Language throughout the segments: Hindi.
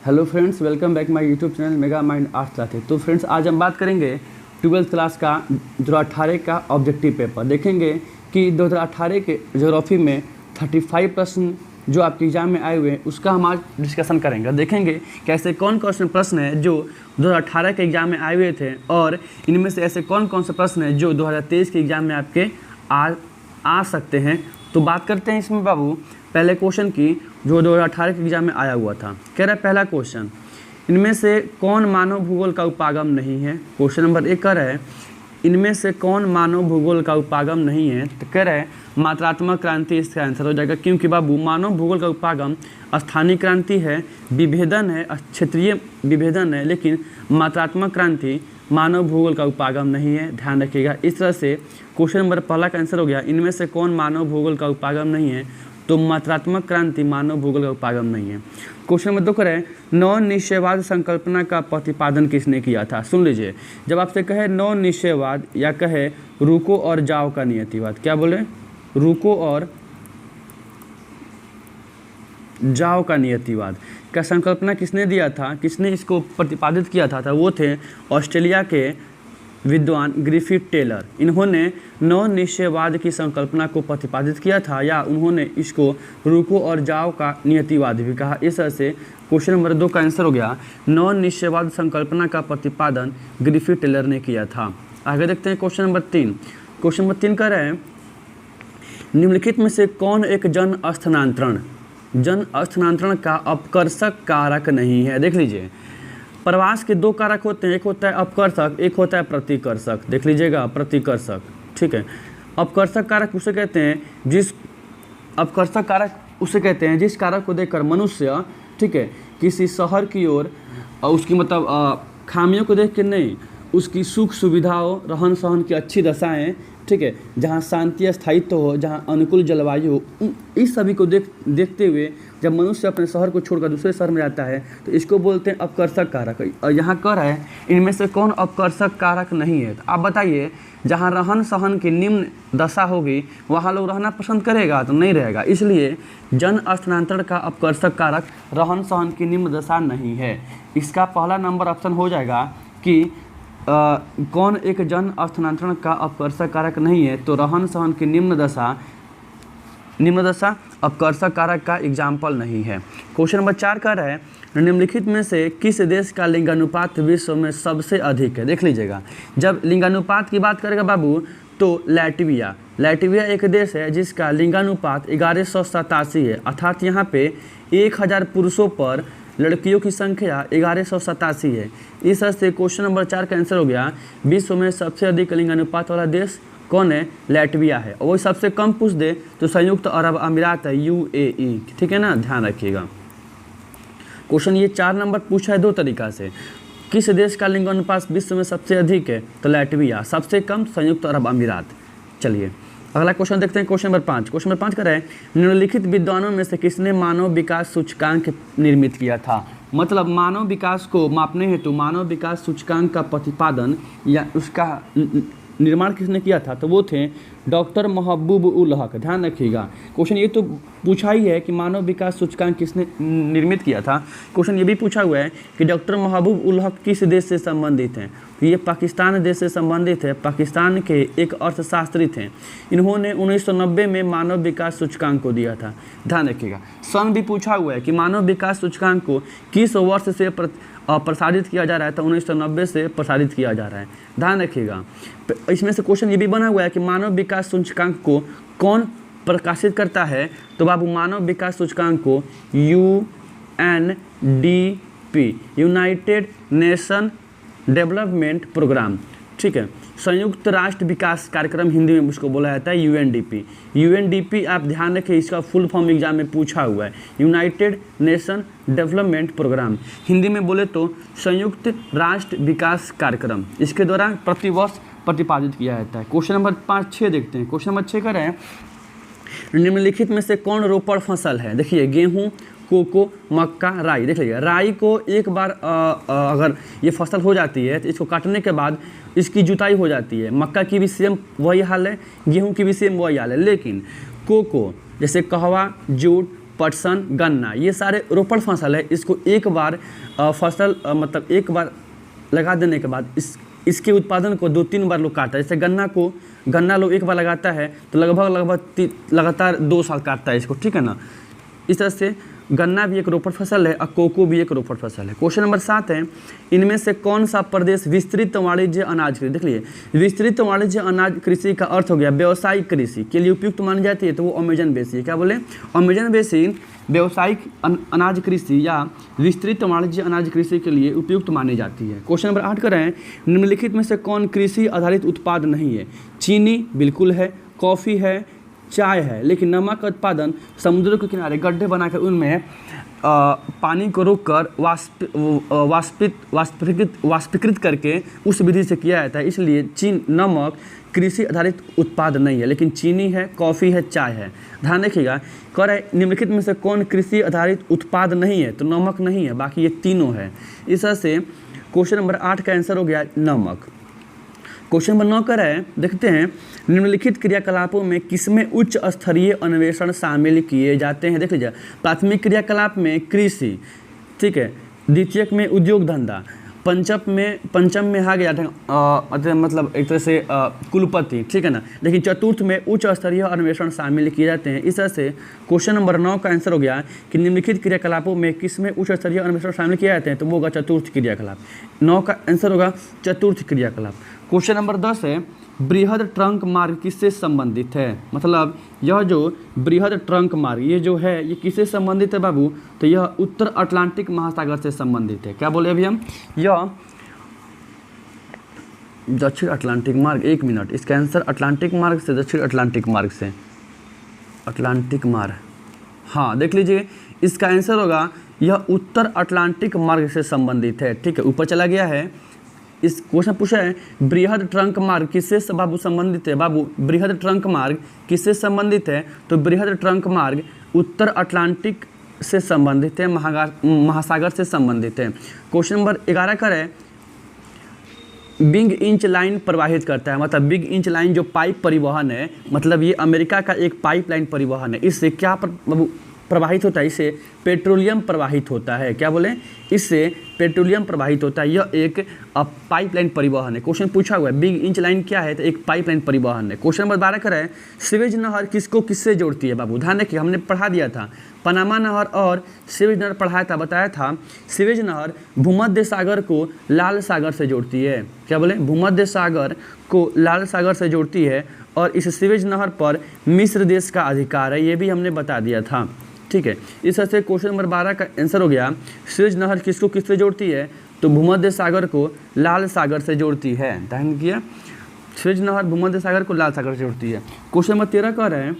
Hello friends, welcome back my YouTube channel mega mind arts classes. तो फ्रेंड्स, आज हम बात करेंगे 12th क्लास का 2018 का ऑब्जेक्टिव पेपर। देखेंगे कि 2018 के ज्योग्राफी में 35 प्रश्न जो आपके एग्जाम में आए हुए हैं उसका हम आज डिस्कशन करेंगे। देखेंगे कैसे कौन कौन से प्रश्न हैं जो 2018 के एग्जाम में आए हुए थे और इनमें से ऐसे कौन कौन से प्रश्न हैं जो 2023 के एग्जाम में आपके आ सकते हैं। तो बात करते हैं इसमें बाबू पहले क्वेश्चन की जो 2018 के एग्जाम में आया हुआ था। कह रहा है पहला क्वेश्चन, इनमें से कौन मानव भूगोल का उपागम नहीं है। क्वेश्चन नंबर 1 कह रहा है इनमें से कौन मानव भूगोल का उपागम नहीं है। तो कह रहा है मात्रात्मक क्रांति इसका आंसर हो जाएगा, क्योंकि बाबू मानव भूगोल का उपागम स्थानीय क्रांति है, विभेदन है, क्षेत्रीय विभेदन है, लेकिन मात्रात्मक क्रांति मानव भूगोल का उपागम नहीं है। ध्यान रखिएगा। इस तरह से क्वेश्चन नंबर पहला का आंसर हो गया इनमें से कौन मानव भूगोल का उपागम नहीं है। तो मात्रात्मक क्रांति मानव भूगोल का उपागम नहीं है। क्वेश्चन नंबर 2 करें नव निश्चयवाद संकल्पना का प्रतिपादन किसने किया था। सुन लीजिए, जब आपसे कहे नव निश्चयवाद या कहे रुको और जाओ का नियतिवाद, क्या बोले, रुको और जाओ का नियतिवाद का संकल्पना किसने दिया था, किसने इसको प्रतिपादित किया था, वो थे ऑस्ट्रेलिया के विद्वान ग्रिफिथ टेलर। इन्होंने नव निश्चयवाद की संकल्पना को प्रतिपादित किया था या उन्होंने इसको रुको और जाओ का नियतिवाद भी कहा। इस तरह से क्वेश्चन नंबर 2 का आंसर हो गया नव निश्चयवाद संकल्पना का प्रतिपादन ग्रिफिथ टेलर ने किया था। आगे देखते हैं क्वेश्चन नंबर 3। क्वेश्चन नंबर 3 कह रहे हैं निम्नलिखित में से कौन एक जन स्थानांतरण का अपकर्षक कारक नहीं है। देख लीजिए, प्रवास के 2 कारक होते हैं, एक होता है अपकर्षक, एक होता है प्रतिकर्षक। देख लीजिएगा, प्रतिकर्षक, ठीक है। अपकर्षक कारक उसे कहते हैं जिस कारक को देखकर मनुष्य, ठीक है, किसी शहर की ओर उसकी मतलब खामियों को देख के नहीं, उसकी सुख सुविधाओं, रहन सहन की अच्छी दशाएं, ठीक है, जहाँ शांति स्थायित्व हो, जहाँ अनुकूल जलवायु हो, इस सभी को देखते हुए जब मनुष्य अपने शहर को छोड़कर दूसरे शहर में जाता है तो इसको बोलते हैं अपकर्षक कारक। और यहाँ कह रहा है इनमें से कौन अपकर्षक कारक नहीं है। तो आप बताइए, जहाँ रहन सहन की निम्न दशा होगी वहाँ लोग रहना पसंद करेगा तो नहीं रहेगा। इसलिए जन स्थानांतरण का अपकर्षक कारक रहन सहन की निम्न दशा नहीं है। इसका पहला नंबर ऑप्शन हो जाएगा कि कौन एक जन स्थानांतरण का अपकर्षक कारक नहीं है। तो रहन सहन की निम्न दशा अपकर्षक कारक का एग्जाम्पल नहीं है। क्वेश्चन नंबर 4 कह रहा है निम्नलिखित में से किस देश का लिंगानुपात विश्व में सबसे अधिक है। देख लीजिएगा, जब लिंगानुपात की बात करेगा बाबू तो लैटविया एक देश है जिसका लिंगानुपात 1187 है, अर्थात यहाँ पे 1000 पुरुषों पर लड़कियों की संख्या 1187 है। इस तरह से क्वेश्चन नंबर 4 का आंसर हो गया विश्व में सबसे अधिक लिंगानुपात वाला देश कौन है, लैटविया है। और वही सबसे कम पूछ दे तो संयुक्त अरब अमीरात है, UAE, ठीक है ना, ध्यान रखिएगा। क्वेश्चन ये 4 नंबर पूछा है 2 तरीका से। किस देश का लिंगानुपात विश्व में सबसे अधिक है, तो लैटविया, सबसे कम संयुक्त अरब अमीरात। चलिए अगला क्वेश्चन देखते हैं। Question number 5। क्वेश्चन नंबर 5 कर रहे हैं निम्नलिखित विद्वानों में से किसने मानव विकास सूचकांक निर्मित किया था। मतलब मानव विकास को मापने हेतु मानव विकास सूचकांक का प्रतिपादन या उसका निर्माण किसने किया था, तो वो थे डॉक्टर महबूब उल हक। ध्यान रखिएगा, क्वेश्चन ये तो पूछा ही है कि मानव विकास सूचकांक किसने निर्मित किया था। क्वेश्चन ये भी पूछा हुआ है कि डॉक्टर महबूब उल हक किस देश से संबंधित हैं। तो ये पाकिस्तान देश से संबंधित है, पाकिस्तान के एक अर्थशास्त्री थे। इन्होंने 1990 में मानव विकास सूचकांक को दिया था। ध्यान रखिएगा, सन भी पूछा हुआ है कि मानव विकास सूचकांक को किस वर्ष से प्रसारित किया जा रहा है, तो 1990 से प्रसारित किया जा रहा है। ध्यान रखिएगा, इसमें से क्वेश्चन ये भी बना हुआ है कि मानव विकास सूचकांक को कौन प्रकाशित करता है, तो बाबू मानव विकास सूचकांक को UNDP, United Nation Development Programme, ठीक है, संयुक्त राष्ट्र विकास कार्यक्रम हिंदी में उसको बोला जाता है UNDP। आप ध्यान रखें, इसका फुल फॉर्म एग्जाम में पूछा हुआ है, United Nation Development Programme. Hindi में बोले तो संयुक्त राष्ट्र विकास कार्यक्रम, इसके द्वारा प्रतिवर्ष प्रतिपादित किया जाता है। क्वेश्चन नंबर 5-6 देखते हैं। क्वेश्चन नंबर 6 कर रहे हैं निम्नलिखित में से कौन रोपड़ फसल है। देखिए, गेहूँ, कोको, मक्का, राई। देख लीजिए, राई को एक बार अगर ये फसल हो जाती है तो इसको काटने के बाद इसकी जुताई हो जाती है। मक्का की भी सेम वही हाल है, गेहूं की भी सेम वही हाल है। लेकिन कोको जैसे कहवा, जूट, पटसन, गन्ना, ये सारे रोपण फसल है। इसको एक बार फसल मतलब एक बार लगा देने के बाद इसके उत्पादन को 2-3 बार लोग काटता है। जैसे गन्ना लोग एक बार लगाता है तो लगभग लगातार 2 साल काटता है इसको, ठीक है ना। इस तरह से गन्ना भी एक रोपण फसल है और कोको भी एक रोपण फसल है। क्वेश्चन नंबर 7 है, इनमें से कौन सा प्रदेश विस्तृत वाणिज्य अनाज कृषि, देख लीजिए विस्तृत वाणिज्य अनाज कृषि का अर्थ हो गया व्यावसायिक कृषि के लिए उपयुक्त मानी जाती है, तो वो अमेजन बेसिन, क्या बोले अमेजन बेसिन व्यावसायिक अनाज कृषि या विस्तृत वाणिज्य अनाज कृषि के लिए उपयुक्त मानी जाती है। क्वेश्चन नंबर 8 कर रहे हैं, निम्नलिखित में से कौन कृषि आधारित उत्पाद नहीं है। चीनी बिल्कुल है, कॉफ़ी है, चाय है, लेकिन नमक का उत्पादन समुद्र के किनारे गड्ढे बनाकर उनमें पानी को रोककर वाष्पीकृत करके उस विधि से किया जाता है, इसलिए नमक कृषि आधारित उत्पाद नहीं है, लेकिन चीनी है, कॉफ़ी है, चाय है। ध्यान रखिएगा, कह रहे निम्नलिखित में से कौन कृषि आधारित उत्पाद नहीं है, तो नमक नहीं है, बाकी ये तीनों है। इस तरह से क्वेश्चन नंबर 8 का आंसर हो गया नमक। क्वेश्चन नंबर 9 कर रहे हैं, देखते हैं निम्नलिखित क्रियाकलापों में किसमें उच्च स्तरीय अन्वेषण शामिल किए जाते हैं। देख लीजिए, प्राथमिक क्रियाकलाप में कृषि, ठीक है, द्वितीयक में उद्योग धंधा, पंचम में आ गया मतलब एक तरह से कुलपति, ठीक है ना, लेकिन चतुर्थ में उच्च स्तरीय अन्वेषण शामिल किए जाते हैं। इस तरह से क्वेश्चन नंबर 9 का आंसर हो गया कि निम्नलिखित क्रियाकलापों में किसमें उच्च स्तरीय अन्वेषण शामिल किए जाते हैं, तो वो होगा चतुर्थ क्रियाकलाप। 9 का आंसर होगा चतुर्थ क्रियाकलाप। क्वेश्चन नंबर 10 है, बृहद ट्रंक मार्ग किससे संबंधित है, मतलब यह जो बृहद ट्रंक मार्ग ये जो है ये किससे संबंधित है बाबू, तो यह उत्तर अटलांटिक महासागर से संबंधित है। क्या बोले अभी हम, यह दक्षिण अटलांटिक मार्ग, 1 मिनट, इसका आंसर अटलांटिक मार्ग से, दक्षिण अटलांटिक मार्ग से, अटलांटिक मार्ग, हाँ देख लीजिए इसका आंसर होगा यह उत्तर अटलांटिक मार्ग से संबंधित है, ठीक है। ऊपर चला गया है, इस क्वेश्चन पूछा है बृहद ट्रंक मार्ग किससे बाबू संबंधित है, बाबू बृहद ट्रंक मार्ग किससे संबंधित है, तो बृहद ट्रंक मार्ग उत्तर अटलांटिक से संबंधित है, महासागर से संबंधित है। क्वेश्चन नंबर 11 का है, बिग इंच लाइन प्रवाहित करता है, मतलब बिग इंच लाइन जो पाइप परिवहन है, मतलब ये अमेरिका का एक पाइपलाइन परिवहन है। इससे क्या प्रवाहित होता है, इससे पेट्रोलियम प्रवाहित होता है। क्या बोले, इससे पेट्रोलियम प्रवाहित होता है, यह एक पाइपलाइन परिवहन है। क्वेश्चन पूछा हुआ है बिग इंच लाइन क्या है, तो एक पाइपलाइन परिवहन है। क्वेश्चन नंबर 12 है, सीवेज नहर किसको किससे जोड़ती है बाबू, ध्यान रखिए हमने पढ़ा दिया था, पनामा नहर और सीवेज नहर पढ़ाया था, बताया था। सीवेज नहर भूमध्य सागर को लाल सागर से जोड़ती है। क्या बोले, भूमध्य सागर को लाल सागर से जोड़ती है, और इस सीवेज नहर पर मिस्र देश का अधिकार है, ये भी हमने बता दिया था, ठीक है। इस तरह से क्वेश्चन नंबर 12 का आंसर हो गया सीवेज नहर किसको किससे जोड़ती है, तो भूमध्य सागर को लाल सागर से जोड़ती है। ध्यान किया, सीवेज नहर भूमध्य सागर को लाल सागर से जोड़ती है। क्वेश्चन नंबर 13 कह रहे हैं,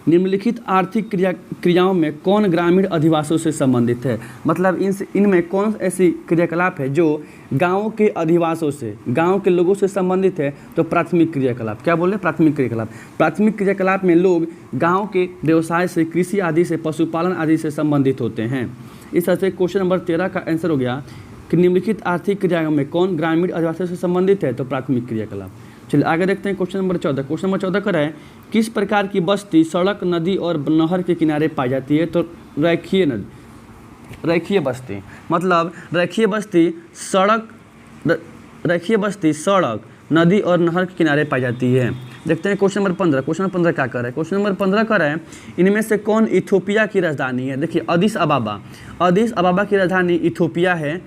निम्नलिखित आर्थिक क्रियाओं में कौन ग्रामीण अधिवासों से संबंधित है, मतलब इनमें कौन ऐसी क्रियाकलाप है जो गाँव के अधिवासों से, गाँव के लोगों से संबंधित है, तो प्राथमिक क्रियाकलाप। क्या बोले, प्राथमिक क्रियाकलाप। प्राथमिक क्रियाकलाप में लोग गाँव के व्यवसाय से, कृषि आदि से, पशुपालन आदि से संबंधित होते हैं। इस तरह से क्वेश्चन नंबर 13 का आंसर हो गया कि निम्नलिखित आर्थिक क्रियाओं में कौन ग्रामीण अधिवासों से संबंधित है, तो प्राथमिक क्रियाकलाप। चलिए आगे देखते हैं क्वेश्चन नंबर 14। क्वेश्चन नंबर 14 कर है, किस प्रकार की बस्ती सड़क, नदी और नहर के किनारे पाई जाती है, तो रेखीय बस्ती, मतलब रेखीय बस्ती सड़क, नदी और नहर के किनारे पाई जाती है। देखते हैं क्वेश्चन नंबर 15। क्वेश्चन नंबर 15 क्या कर रहा है, क्वेश्चन नंबर 15 कर रहा है, इनमें से कौन इथियोपिया की राजधानी है। देखिए अदिस अबाबा की राजधानी इथियोपिया है।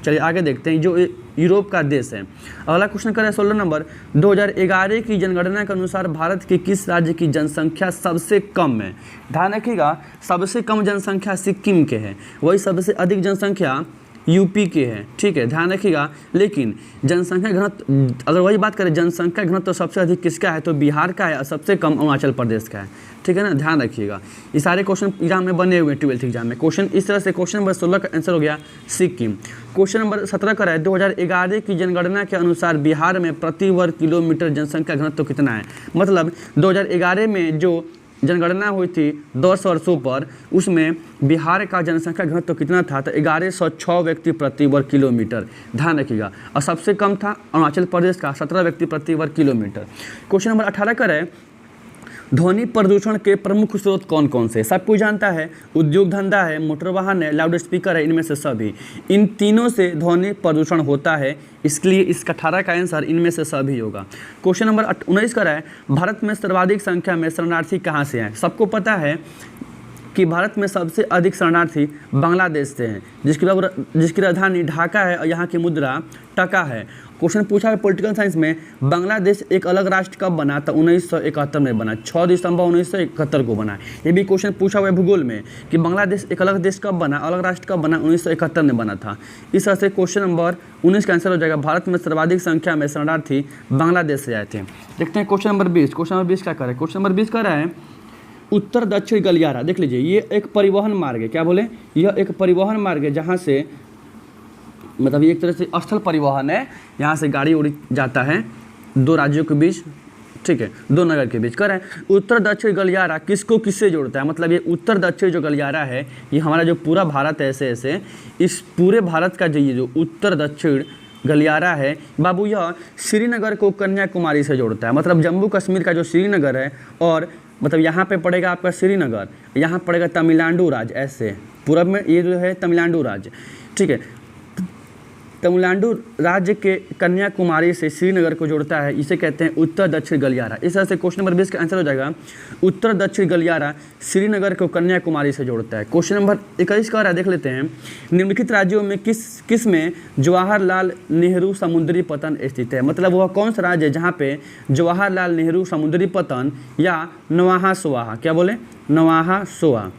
चलिए आगे देखते हैं, जो यूरोप का देश है। अगला क्वेश्चन कर रहा है 16 नंबर, 2011 की जनगणना के अनुसार भारत के किस राज्य की जनसंख्या सबसे कम है। ध्यान रखिएगा, सबसे कम जनसंख्या सिक्किम के है, वही सबसे अधिक जनसंख्या यूपी के है, ठीक है, ध्यान रखिएगा। लेकिन जनसंख्या घनत्व, अगर वही बात करें जनसंख्या घनत्व तो सबसे अधिक किसका है, तो बिहार का है, और सबसे कम अरुणाचल प्रदेश का है, ठीक है ना, ध्यान रखिएगा। ये सारे क्वेश्चन एग्जाम में बने हुए हैं, 12th एग्जाम में क्वेश्चन। इस तरह से क्वेश्चन नंबर 16 का आंसर हो गया सिक्किम। क्वेश्चन नंबर 17 का है, 2011 की जनगणना के अनुसार बिहार में प्रति वर्ग किलोमीटर जनसंख्या घनत्व कितना है, मतलब 2011 में जो जनगणना हुई थी 10 वर्षों पर, उसमें बिहार का जनसंख्या घनत्व कितना था, तो 1106 व्यक्ति प्रति वर्ग किलोमीटर। ध्यान रखिएगा, और सबसे कम था अरुणाचल प्रदेश का 17 व्यक्ति प्रति वर्ग किलोमीटर। क्वेश्चन नंबर 18 का है, ध्वनि प्रदूषण के प्रमुख स्रोत कौन कौन से? सब कोई जानता है, उद्योग धंधा है, मोटर वाहन है, लाउड स्पीकर है, इनमें से सभी। इन तीनों से ध्वनि प्रदूषण होता है, इसलिए इसका 18 का आंसर इनमें से सभी होगा। क्वेश्चन नंबर 19 कर रहा है, भारत में सर्वाधिक संख्या में शरणार्थी कहाँ से हैं? सबको पता है कि भारत में सबसे अधिक शरणार्थी बांग्लादेश से हैं, जिसकी राजधानी ढाका है और यहाँ की मुद्रा टका है। क्वेश्चन पूछा है पॉलिटिकल साइंस में, बांग्लादेश एक अलग राष्ट्र कब बना? तो 1971 में बना, 6 दिसंबर 1971 को बना। ये भी क्वेश्चन पूछा हुआ है भूगोल में कि बांग्लादेश एक अलग देश कब बना, अलग राष्ट्र कब बना? 1971 में बना था। इस तरह से क्वेश्चन नंबर 19 का आंसर हो जाएगा, भारत में सर्वाधिक संख्या में शरणार्थी बांग्लादेश से आए थे। देखते हैं क्वेश्चन नंबर 20। क्वेश्चन नंबर 20 क्या कर रहा है? क्वेश्चन नंबर 20 कर रहा है, उत्तर दक्षिण गलियारा। देख लीजिए, ये एक परिवहन मार्ग है। क्या बोले? यह एक परिवहन मार्ग है जहाँ से, मतलब ये एक तरह से स्थल परिवहन है, यहाँ से गाड़ी उड़ी जाता है दो राज्यों के बीच, ठीक है, दो नगर के बीच। करें उत्तर दक्षिण गलियारा किसको किससे जोड़ता है? मतलब ये उत्तर दक्षिण जो गलियारा है, ये हमारा जो पूरा भारत है, ऐसे ऐसे इस पूरे भारत का ये जो उत्तर दक्षिण गलियारा है बाबू, यह श्रीनगर को कन्याकुमारी से जोड़ता है। मतलब जम्मू कश्मीर का जो श्रीनगर है, और मतलब यहाँ पे पड़ेगा आपका श्रीनगर, यहाँ पड़ेगा तमिलनाडु राज्य, ऐसे पूरब में ये जो है तमिलनाडु राज्य, ठीक है। तमिलनाडु राज्य के कन्याकुमारी से श्रीनगर को जोड़ता है, इसे कहते हैं उत्तर दक्षिण गलियारा। इस तरह से क्वेश्चन नंबर 20 का आंसर हो जाएगा, उत्तर दक्षिण गलियारा श्रीनगर को कन्याकुमारी से जोड़ता है। क्वेश्चन नंबर 21 का देख लेते हैं, निम्नलिखित राज्यों में किस में जवाहरलाल नेहरू समुद्री पतन स्थित है? मतलब वह कौन सा राज्य है जहाँ पे जवाहरलाल नेहरू समुद्री पतन या नवाहा सोहा, क्या बोले, नवाहा सोहा,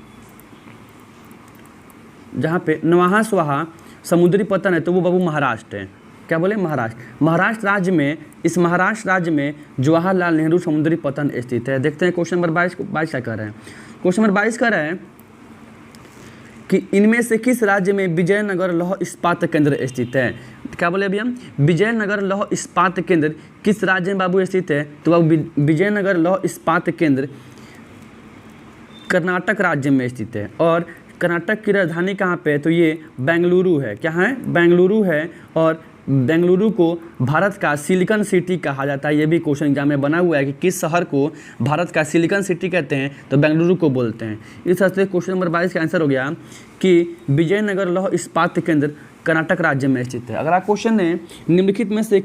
जहाँ पे नवाहा सोहा समुद्री पतन है, तो वो बाबू महाराष्ट्र है। क्या बोले? महाराष्ट्र। महाराष्ट्र राज्य में, इस महाराष्ट्र राज्य में जवाहरलाल नेहरू समुद्री पतन स्थित है। देखते हैं क्वेश्चन नंबर 22 क्या कर रहे हैं। क्वेश्चन नंबर 22 कर रहे हैं कि इनमें से किस राज्य में विजयनगर लौह इस्पात केंद्र स्थित है? क्या बोले अभी हम? विजयनगर लौह इस्पात केंद्र किस राज्य में बाबू स्थित है? तो बाबू विजयनगर लौह इस्पात केंद्र कर्नाटक राज्य में स्थित है। और कर्नाटक की राजधानी कहाँ पे है? तो ये बेंगलुरु है। क्या है? बेंगलुरु है। और बेंगलुरु को भारत का सिलिकॉन सिटी कहा जाता है। ये भी क्वेश्चन एग्जाम में बना हुआ है कि किस शहर को भारत का सिलिकॉन सिटी कहते हैं? तो बेंगलुरु को बोलते हैं। इस तरह से क्वेश्चन नंबर 22 का आंसर हो गया कि विजयनगर लौह इस्पात केंद्र कर्नाटक राज्य में स्थित है। अगला क्वेश्चन है, निम्नलिखित में से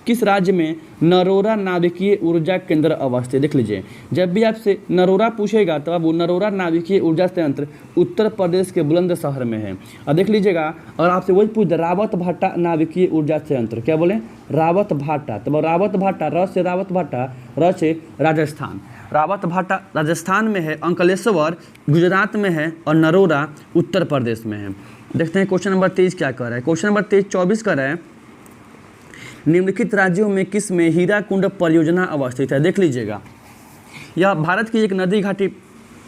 किस राज्य में नरोरा नाभिकीय ऊर्जा केंद्र अवस्थित? देख लीजिए, जब भी आपसे नरोरा पूछेगा तो अब नरोरा नाभिकीय ऊर्जा संयंत्र उत्तर प्रदेश के बुलंदशहर में है। और देख लीजिएगा, और आपसे वही पूछ रावत भाटा नाभिकीय ऊर्जा संयंत्र, क्या बोले? रावत भाटा। तो रावत भाटा, र से रावत भाटा, र से राजस्थान। रावत भाटा राजस्थान में है, अंकलेश्वर गुजरात में है, और नरोरा उत्तर प्रदेश में है। देखते हैं क्वेश्चन नंबर 23 क्या कर रहा है। क्वेश्चन नंबर 24 कर रहा है, निम्नलिखित राज्यों में किस में हीराकुंड परियोजना अवस्थित है? देख लीजिएगा, यह भारत की एक नदी घाटी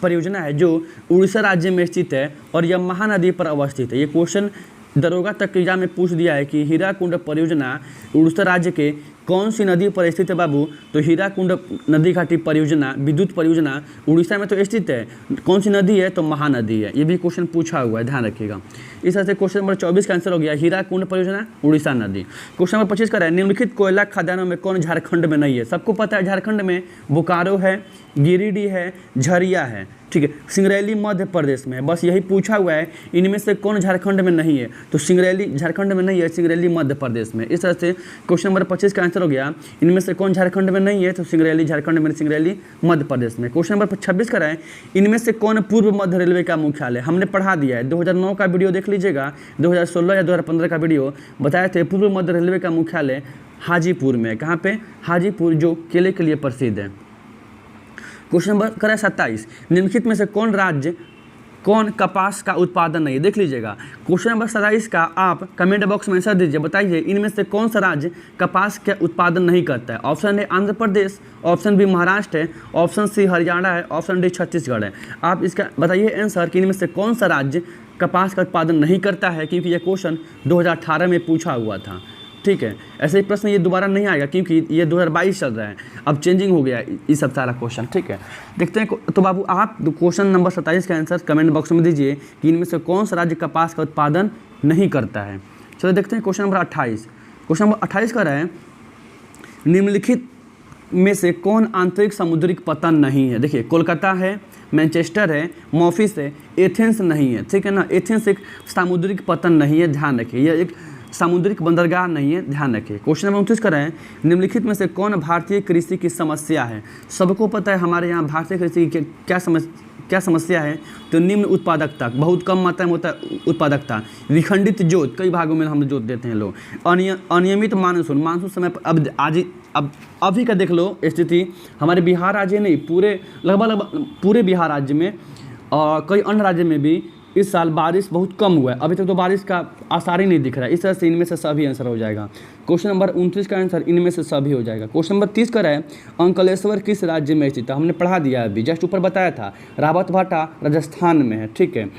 परियोजना है जो उड़ीसा राज्य में स्थित है, और यह महानदी पर अवस्थित है। ये क्वेश्चन दरोगा तक एग्जाम में पूछ दिया है कि हीराकुंड परियोजना उड़ीसा राज्य के कौन सी नदी पर स्थित है बाबू? तो हीराकुंड नदी घाटी परियोजना, विद्युत परियोजना उड़ीसा में तो स्थित है। कौन सी नदी है? तो महानदी है। ये भी क्वेश्चन पूछा हुआ है, ध्यान रखिएगा। इस तरह से क्वेश्चन नंबर 24 का आंसर हो गया हीराकुंड परियोजना उड़ीसा नदी। क्वेश्चन नंबर 25 का है, निम्नलिखित कोयला खदानों में कौन झारखंड में नहीं है? सबको पता है झारखंड में बोकारो है, गिरिडीह है, झरिया है, ठीक है। सिंगरैली मध्य प्रदेश में है। बस यही पूछा हुआ है, इनमें से कौन झारखंड में नहीं है? तो सिंगरैली झारखंड में नहीं है, सिंगरैली मध्य प्रदेश में। इस तरह से क्वेश्चन नंबर 25 का आंसर हो गया, इनमें से कौन झारखंड में नहीं है? तो सिंगरैली झारखंड में, सिंगरैली मध्य प्रदेश में। क्वेश्चन नंबर 26 का है, इनमें से कौन पूर्व मध्य रेलवे का मुख्यालय? हमने पढ़ा दिया है, 2009 का वीडियो देख लीजिएगा, 2016 या 2015 का वीडियो बताए थे। पूर्व मध्य रेलवे का मुख्यालय हाजीपुर में। कहाँ पे? हाजीपुर, जो केले के लिए प्रसिद्ध है। क्वेश्चन नंबर करें 27, निम्नलिखित में से कौन कपास का उत्पादन नहीं? देख लीजिएगा, क्वेश्चन नंबर 27 का आप कमेंट बॉक्स में आंसर दीजिए, बताइए इनमें से कौन सा राज्य कपास का उत्पादन नहीं करता है। Option A Andhra Pradesh, option B Maharashtra है, ऑप्शन सी हरियाणा है, ऑप्शन डी छत्तीसगढ़ है। आप इसका बताइए आंसर कि इनमें से कौन सा राज्य कपास का उत्पादन नहीं करता है, क्योंकि यह क्वेश्चन 2018 में पूछा हुआ था, ठीक है। ऐसे ही प्रश्न ये दोबारा नहीं आएगा, क्योंकि ये 2022 चल रहा है, अब चेंजिंग हो गया ये सब सारा क्वेश्चन, ठीक है। देखते हैं तो बाबू आप क्वेश्चन नंबर 27 का आंसर कमेंट बॉक्स में दीजिए कि इनमें से कौन सा राज्य कपास का उत्पादन नहीं करता है। चलो देखते हैं क्वेश्चन नंबर 28। क्वेश्चन नंबर 28 का है, निम्नलिखित में से कौन आंतरिक सामुद्रिक पतन नहीं है? देखिए, कोलकाता है, मैनचेस्टर है, मोफिस है, एथेंस नहीं है, ठीक है ना। एथेंस एक सामुद्रिक पतन नहीं है, ध्यान रखिए। यह एक सामुद्रिक बंदरगाह नहीं है, ध्यान रखिए। क्वेश्चन नंबर 29 कर रहे हैं, निम्नलिखित में से कौन भारतीय कृषि की समस्या है? सबको पता है हमारे यहाँ भारतीय कृषि की क्या समस्या है? तो निम्न उत्पादकता, बहुत कम मात्रा में होता है उत्पादकता, विखंडित जोत, कई भागों में हम जोत देते हैं लोग, अनियमित मानसून समय पर। अब अभी का देख लो स्थिति, हमारे बिहार राज्य नहीं, पूरे लगभग पूरे बिहार राज्य में और कई अन्य राज्य में भी इस साल बारिश बहुत कम हुआ है। अभी तक तो बारिश का आसार ही नहीं दिख रहा है। इस तरह से इनमें से सभी आंसर हो जाएगा। क्वेश्चन नंबर 29 का आंसर इनमें से सभी हो जाएगा। क्वेश्चन नंबर 30 का है, अंकलेश्वर किस राज्य में स्थित है? हमने पढ़ा दिया है अभी, जस्ट ऊपर बताया था। रावतभाटा राजस्थान में है, ठीक है।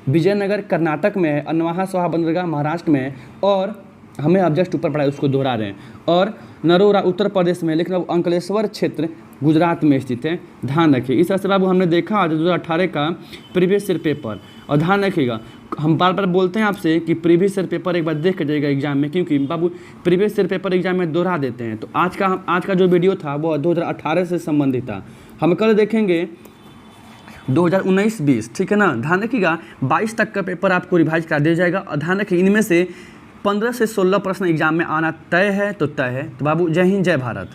विजयनगर कर्नाटक में है, अनवाहा बंदरगाह महाराष्ट्र में है, और हमें अब जस्ट ऊपर पढ़ा है उसको दोहरा रहे हैं, और नरोरा उत्तर प्रदेश में है, लेकिन अब अंकलेश्वर क्षेत्र गुजरात में स्थित है, ध्यान रखिए। इस तरह से बाबू हमने देखा आज 2018 का प्रीवियस ईयर पेपर, और ध्यान रखिएगा हम बार बार बोलते हैं आपसे कि प्रीवियस ईयर पेपर एक बार देख कर जाइएगा एग्जाम में, क्योंकि बाबू प्रीवियस ईयर पेपर एग्जाम में दोहरा देते हैं। तो आज का जो वीडियो था वो 2018 से संबंधित था, हम कल देखेंगे 2019-20, ठीक है ना। ध्यान रखिएगा 22 तक का पेपर आपको रिवाइज करा दिया जाएगा, और ध्यान रखिए इनमें से 15 से 16 प्रश्न एग्जाम में आना तय है, तो तय है। तो बाबू जय हिंद, जय भारत।